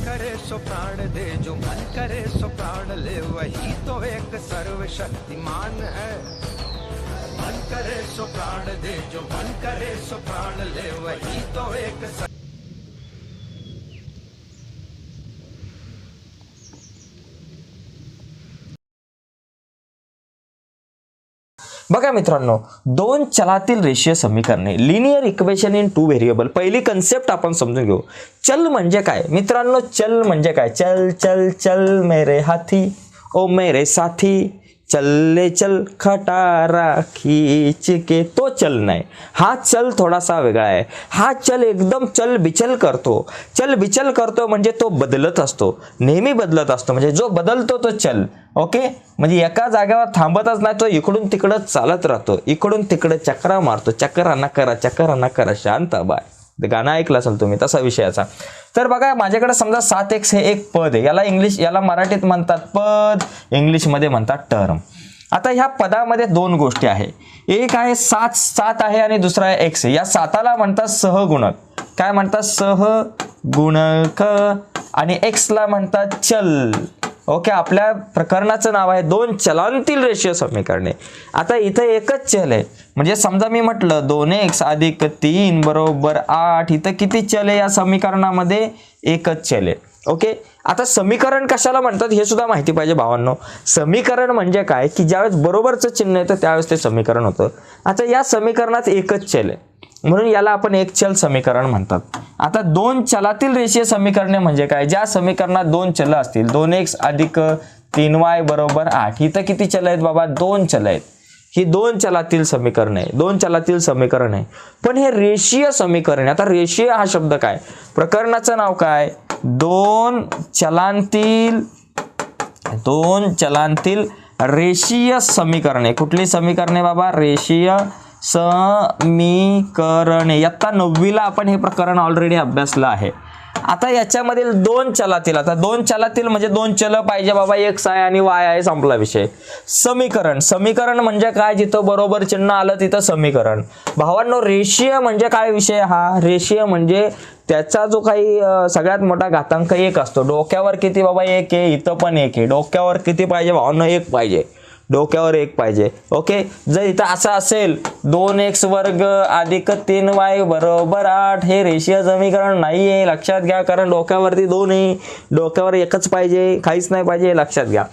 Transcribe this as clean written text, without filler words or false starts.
करे सो प्राण दे, जो मन करे सो प्राण ले, वही तो एक सर्वशक्तिमान है। मन करे सो प्राण दे, जो मन करे सो प्राण ले, वही तो एक बघा मित्रांनो, दोन चलातील रेषीय समीकरणे, linear equation in two variable. पहिली कन्सेप्ट आपण समजून घेऊ। चल म्हणजे काय मित्रांनो? चल म्हणजे काय? चल चल चल मेरे हाथी ओ मेरे साथी, चल चल खटारा खींच के, तो चल नाही। हा चल थोडासा वेगळा आहे। हा चल एकदम चल बिचल करतो। चल बिचल करतो म्हणजे तो बदलत असतो, नेहमी बदलत असतो, म्हणजे जो बदलतो तो चल। ओके, म्हणजे एका जागेवर थांबतच नाही, तो इकडून तिकडं चालत राहतो, इकडून तिकडे चक्रा मारतो, चक्रा न करा शांत बाय। गाणं ऐकलं असेल तुम्ही, तसा विषयाचा। तर बघा, माझ्याकडे समजा 7x हे एक पद आहे, याला मराठीत म्हणतात पद, इंग्लिशमध्ये म्हणतात टर्म। आता ह्या पदामध्ये दोन गोष्टी आहे, एक आहे 7 आहे आणि दुसरा आहे x। या 7ला म्हणतात सहगुणक, काय म्हणतात? सहगुणक। आणि x ला म्हणतात चल। ओके, आपल्या प्रकरणाचं नाव आहे दोन चलांतील रेषीय समीकरणे। आता इथं एकच चल आहे, म्हणजे समजा मी म्हटलं 2x + 3 = 8, इथं किती चल आहे या समीकरणामध्ये? एकच चल आहे। ओके, आता समीकरण कशाला म्हणतात हे सुद्धा माहिती पाहिजे भावांनो। समीकरण म्हणजे काय की ज्यावेळेस बरोबरचं चिन्ह येतं त्यावेळेस ते समीकरण होतं। आता या समीकरणात एकच चल आहे म्हणून याला आपण एक चल समीकरण म्हणतात। आता दोन चलातील रेषीय समीकरणे म्हणजे काय? ज्या समीकरणात दोन चल असतील, 2x + 3y = 8, इथं किती चल आहेत बाबा? दोन चल आहेत। ही दोन चलातील समीकरण आहे, दोन चलातील समीकरण आहे, पण हे रेषीय समीकरण आहे। आता रेषीय हा शब्द काय? प्रकरणाचं नाव काय? दोन चलांतील रेषीय समीकरणे। कुठली समीकरणे बाबा? रेषीय समीकरणे। इयत्ता 9वीला आपण हे प्रकरण ऑलरेडी अभ्यासलं आहे। आता याच्यामधील दोन चलातील, आता दोन चलातील म्हणजे दोन चल पाहिजे बाबा, x आहे आणि y आहे, संपला विषय। समीकरण म्हणजे काय? जिथं बरोबर चिन्ह आलं तिथं समीकरण। भावांनो, रेषीय म्हणजे काय विषय हा? रेषीय म्हणजे त्याचा जो काही सगळ्यात मोठा घातांक 1 असतो। डोक्यावर किती बाबा? 1 आहे, इथं पण 1 आहे। डोक्यावर किती पाहिजे भावांनो? 1 पाहिजे, डोक्यावर 1 पाहिजे। ओके, जर इथं असं असेल 2x² + 3y = 8, हे रेषीय समीकरण नाहीये, लक्षात घ्या, कारण डोक्यावरती 2 आहे, डोक्यावर 1च पाहिजे, काहीच नाही पाहिजे, लक्षात घ्या।